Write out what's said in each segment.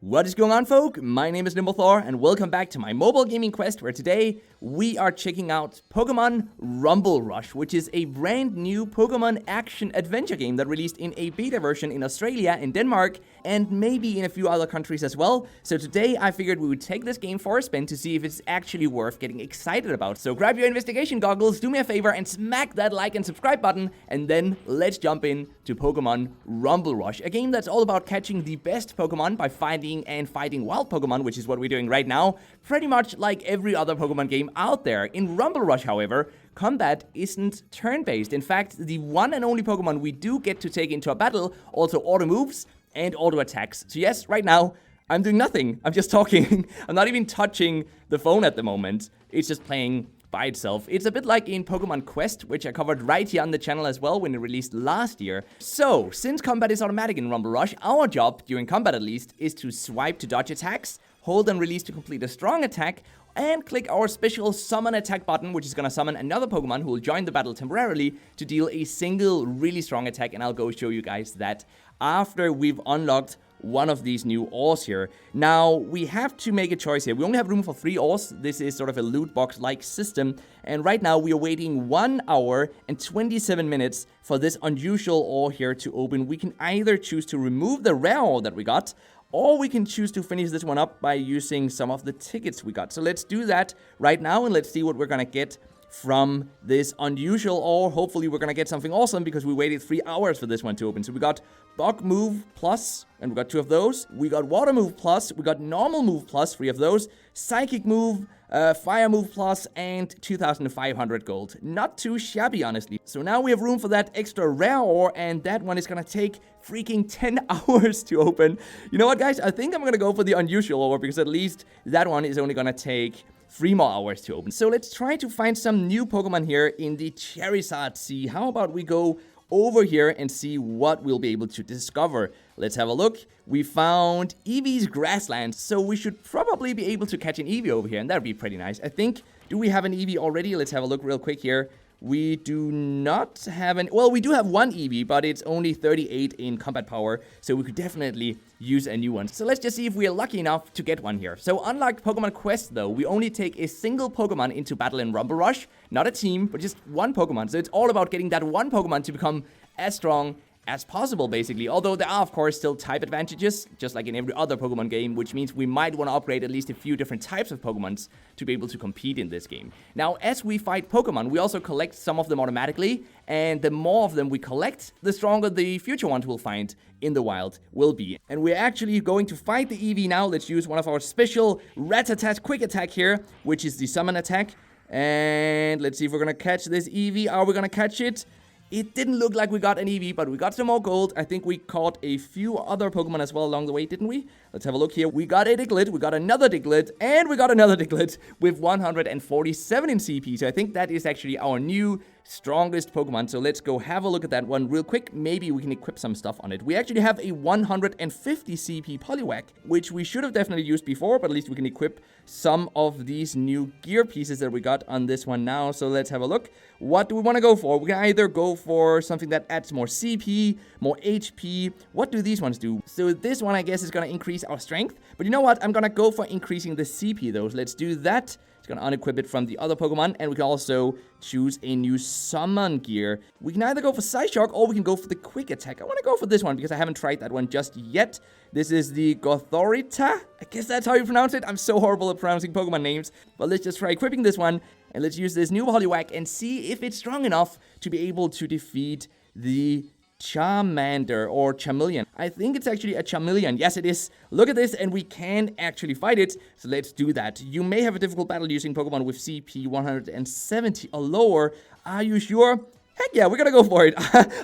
What is going on, folk? My name is NimbleThor, and welcome back to my mobile gaming quest, where today we are checking out Pokémon Rumble Rush, which is a brand new Pokémon action-adventure game that released in a beta version in Australia, in Denmark, and maybe in a few other countries as well. So today I figured we would take this game for a spin to see if it's actually worth getting excited about. So grab your investigation goggles, do me a favor, and smack that like and subscribe button, and then let's jump in to Pokémon Rumble Rush, a game that's all about catching the best Pokémon by finding and fighting wild Pokemon, which is what we're doing right now, pretty much like every other Pokemon game out there. In Rumble Rush, however, combat isn't turn-based. In fact, the one and only Pokemon we do get to take into a battle also auto-moves and auto-attacks. So yes, right now, I'm doing nothing. I'm just talking. I'm not even touching the phone at the moment. It's just playing by itself. It's a bit like in Pokemon Quest, which I covered right here on the channel as well when it released last year. So, since combat is automatic in Rumble Rush, our job, during combat at least, is to swipe to dodge attacks, hold and release to complete a strong attack, and click our special summon attack button, which is gonna summon another Pokemon who will join the battle temporarily to deal a single really strong attack, and I'll go show you guys that after we've unlocked one of these new ores here. Now, we have to make a choice here. We only have room for 3 ores. This is sort of a loot box-like system. And right now, we are waiting 1 hour and 27 minutes for this unusual ore here to open. We can either choose to remove the rare ore that we got, or we can choose to finish this one up by using some of the tickets we got. So let's do that right now, and let's see what we're gonna get from this unusual ore. Hopefully we're gonna get something awesome, because we waited 3 hours for this one to open. So we got Bug Move Plus, and we got 2 of those. We got Water Move Plus, we got Normal Move Plus, 3 of those. Psychic Move, Fire Move Plus, and 2,500 gold. Not too shabby, honestly. So now we have room for that extra rare ore, and that one is gonna take freaking 10 hours to open. You know what, guys? I think I'm gonna go for the unusual ore, because at least that one is only gonna take 3 more hours to open. So let's try to find some new Pokemon here in the Charizard Sea. How about we go over here and see what we'll be able to discover? Let's have a look. We found Eevee's Grassland, so we should probably be able to catch an Eevee over here, and that'd be pretty nice. I think, do we have an Eevee already? Let's have a look real quick here. We do not have an... Well, we do have one Eevee, but it's only 38 in combat power, so we could definitely use a new one. So let's just see if we are lucky enough to get one here. So unlike Pokemon Quest, though, we only take a single Pokemon into battle in Rumble Rush. Not a team, but just one Pokemon. So it's all about getting that one Pokemon to become as strong as possible, basically. Although there are, of course, still type advantages, just like in every other Pokemon game, which means we might want to upgrade at least a few different types of Pokemons to be able to compete in this game. Now, as we fight Pokemon, we also collect some of them automatically, and the more of them we collect, the stronger the future ones we'll find in the wild will be. And we're actually going to fight the Eevee now. Let's use one of our special Rat-a-tat quick attack here, which is the summon attack. And let's see if we're gonna catch this Eevee. Are we gonna catch it? It didn't look like we got an Eevee, but we got some more gold. I think we caught a few other Pokemon as well along the way, didn't we? Let's have a look here. We got a Diglett, we got another Diglett, and we got another Diglett with 147 in CP. So I think that is actually our new strongest Pokemon. So let's go have a look at that one real quick. Maybe we can equip some stuff on it. We actually have a 150 CP Poliwag, which we should have definitely used before, but at least we can equip some of these new gear pieces that we got on this one now. So let's have a look. What do we want to go for? We can either go for something that adds more CP, more HP. What do these ones do? So this one, I guess, is going to increase our strength. But you know what? I'm going to go for increasing the CP, though. So let's do that. It's going to unequip it from the other Pokemon. And we can also choose a new summon gear. We can either go for Psyshock or we can go for the quick attack. I want to go for this one because I haven't tried that one just yet. This is the Gothorita. I guess that's how you pronounce it. I'm so horrible at pronouncing Pokemon names. But let's just try equipping this one. And let's use this new Poliwag and see if it's strong enough to be able to defeat the Charmander or Charmeleon. I think it's actually a Charmeleon. Yes, it is. Look at this, and we can actually fight it. So let's do that. You may have a difficult battle using Pokemon with CP 170 or lower. Are you sure? Heck yeah, we're gonna go for it.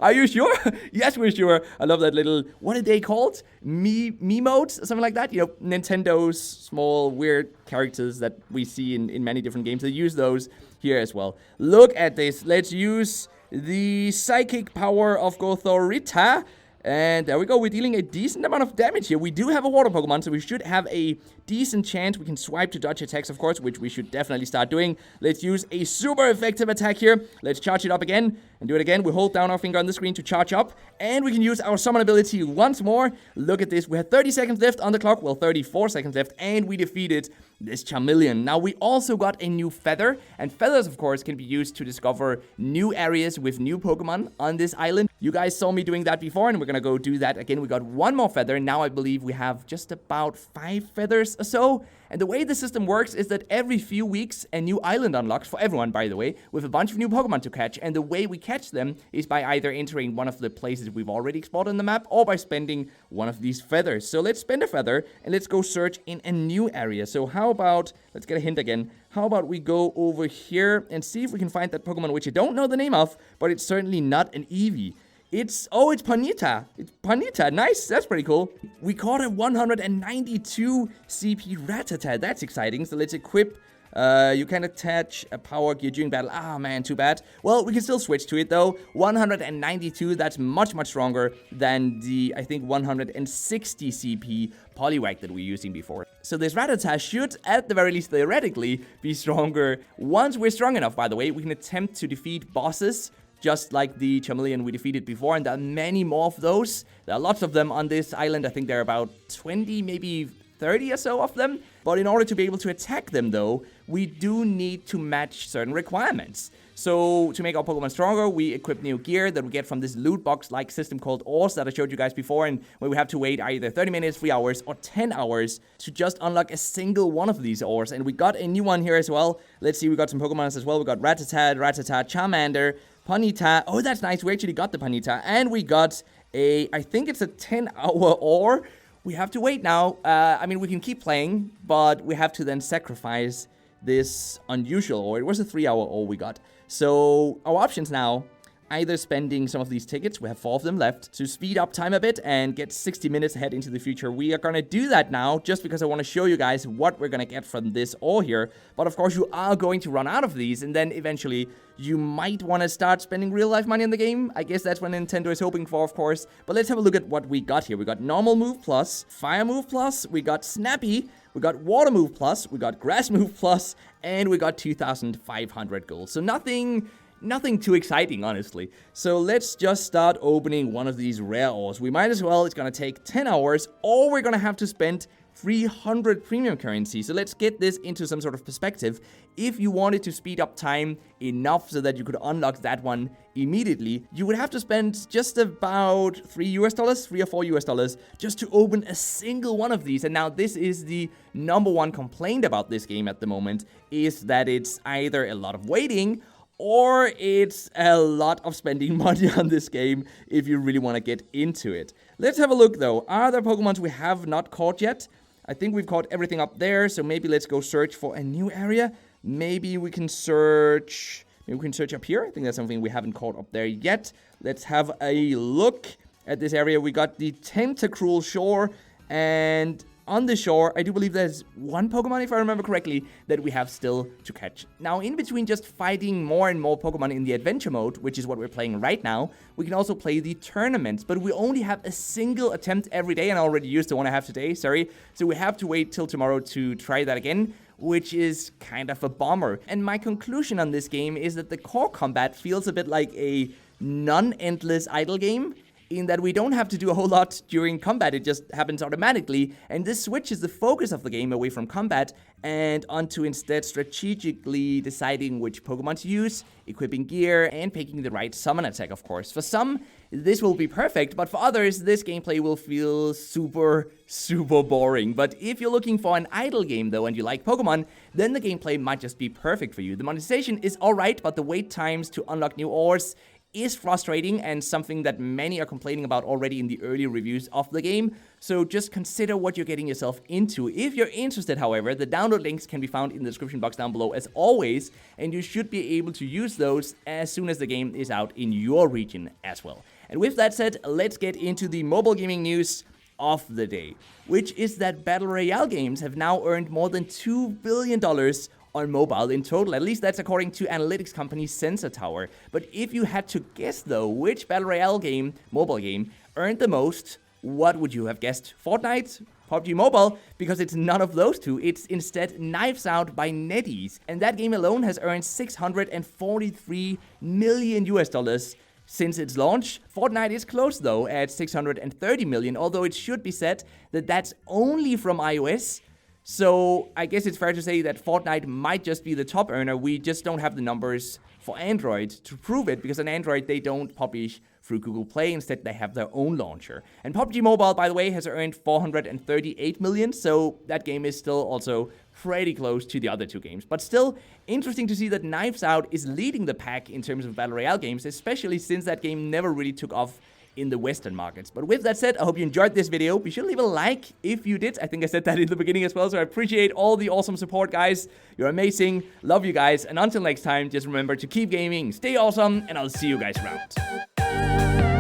Are you sure? Yes, we're sure. I love that little, what are they called? Memotes? Something like that? You know, Nintendo's small, weird characters that we see in many different games. They use those here as well. Look at this. Let's use the psychic power of Gothorita. And there we go. We're dealing a decent amount of damage here. We do have a water Pokemon, so we should have a decent chance. We can swipe to dodge attacks, of course, which we should definitely start doing. Let's use a super effective attack here. Let's charge it up again. and do it again. We hold down our finger on the screen to charge up, and we can use our summon ability once more. Look at this. We had 30 seconds left on the clock. Well, 34 seconds left, and we defeated this Charmeleon. Now, we also got a new feather, and feathers, of course, can be used to discover new areas with new Pokemon on this island. You guys saw me doing that before, and we're gonna go do that again. We got one more feather, and now I believe we have just about 5 feathers or so. And the way the system works is that every few weeks, a new island unlocks, for everyone, by the way, with a bunch of new Pokemon to catch. And the way we catch them is by either entering one of the places we've already explored on the map, or by spending one of these feathers. So let's spend a feather, and let's go search in a new area. So how about, let's get a hint again, how about we go over here and see if we can find that Pokemon, which I don't know the name of, but it's certainly not an Eevee. It's Ponyta. It's Ponyta. Nice. That's pretty cool. We caught a 192 CP Rattata. That's exciting. So let's equip. You can attach a power gear during battle. Ah, man, too bad. Well, we can still switch to it, though. 192, that's much, much stronger than the, I think, 160 CP Poliwag that we were using before. So this Rattata should, at the very least theoretically, be stronger. Once we're strong enough, by the way, we can attempt to defeat bosses, just like the Charmeleon we defeated before, and there are many more of those. There are lots of them on this island. I think there are about 20, maybe 30 or so of them. But in order to be able to attack them, though, we do need to match certain requirements. So to make our Pokemon stronger, we equip new gear that we get from this loot box-like system called ores that I showed you guys before, and where we have to wait either 30 minutes, 3 hours, or 10 hours to just unlock a single one of these ores. And we got a new one here as well. Let's see, we got some Pokemon as well. We got Rattata, Charmander, Ponyta. Oh, that's nice. We actually got the Ponyta. And we got a, I think it's a 10-hour ore. We have to wait now. I mean, we can keep playing, but we have to then sacrifice this unusual ore. It was a 3-hour ore we got. So our options now, either spending some of these tickets, we have 4 of them left, to speed up time a bit and get 60 minutes ahead into the future. We are going to do that now, just because I want to show you guys what we're going to get from this ore here. But of course, you are going to run out of these, and then eventually you might want to start spending real-life money in the game. I guess that's what Nintendo is hoping for, of course. But let's have a look at what we got here. We got Normal Move Plus, Fire Move Plus, we got Snappy, we got Water Move Plus, we got Grass Move Plus, and we got 2,500 gold. So nothing too exciting, honestly. So let's just start opening one of these rare ores. We might as well. It's gonna take 10 hours, or we're gonna have to spend 300 premium currency. So let's get this into some sort of perspective. If you wanted to speed up time enough so that you could unlock that one immediately, you would have to spend just about $3 or $4 just to open a single one of these. And now this is the #1 complaint about this game at the moment, is that it's either a lot of waiting, or it's a lot of spending money on this game if you really want to get into it. Let's have a look, though. Are there Pokemons we have not caught yet? I think we've caught everything up there, so maybe let's go search for a new area. Maybe we can search up here. I think that's something we haven't caught up there yet. Let's have a look at this area. We got the Tentacruel Shore, and on the shore, I do believe there's one Pokemon, if I remember correctly, that we have still to catch. Now, in between just fighting more and more Pokemon in the adventure mode, which is what we're playing right now, we can also play the tournaments, but we only have a single attempt every day, and I already used the one I have today, sorry. So we have to wait till tomorrow to try that again, which is kind of a bummer. And my conclusion on this game is that the core combat feels a bit like a non-endless idle game, in that we don't have to do a whole lot during combat, it just happens automatically, and this switches the focus of the game away from combat and onto instead strategically deciding which Pokemon to use, equipping gear, and picking the right summon attack, of course. For some, this will be perfect, but for others, this gameplay will feel super boring. But if you're looking for an idle game, though, and you like Pokemon, then the gameplay might just be perfect for you. The monetization is alright, but the wait times to unlock new ores is frustrating and something that many are complaining about already in the early reviews of the game. So just consider what you're getting yourself into. If you're interested, however, the download links can be found in the description box down below as always, and you should be able to use those as soon as the game is out in your region as well. And with that said, let's get into the mobile gaming news of the day, which is that Battle Royale games have now earned more than $2 billion on mobile in total. At least that's according to analytics company Sensor Tower. But if you had to guess, though, which Battle Royale game, mobile game, earned the most, what would you have guessed? Fortnite? PUBG Mobile, because it's none of those two. It's instead Knives Out by NetEase. And that game alone has earned $643 million since its launch. Fortnite is close though at 630 million, although it should be said that that's only from iOS. So I guess it's fair to say that Fortnite might just be the top earner. We just don't have the numbers for Android to prove it, because on Android they don't publish through Google Play. Instead, they have their own launcher. And PUBG Mobile, by the way, has earned 438 million, so that game is still also pretty close to the other two games. But still, interesting to see that Knives Out is leading the pack in terms of Battle Royale games, especially since that game never really took off in the Western markets. But with that said, I hope you enjoyed this video. Be sure to leave a like if you did. I think I said that in the beginning as well, so I appreciate all the awesome support, guys. You're amazing. Love you guys. And until next time, just remember to keep gaming, stay awesome, and I'll see you guys around.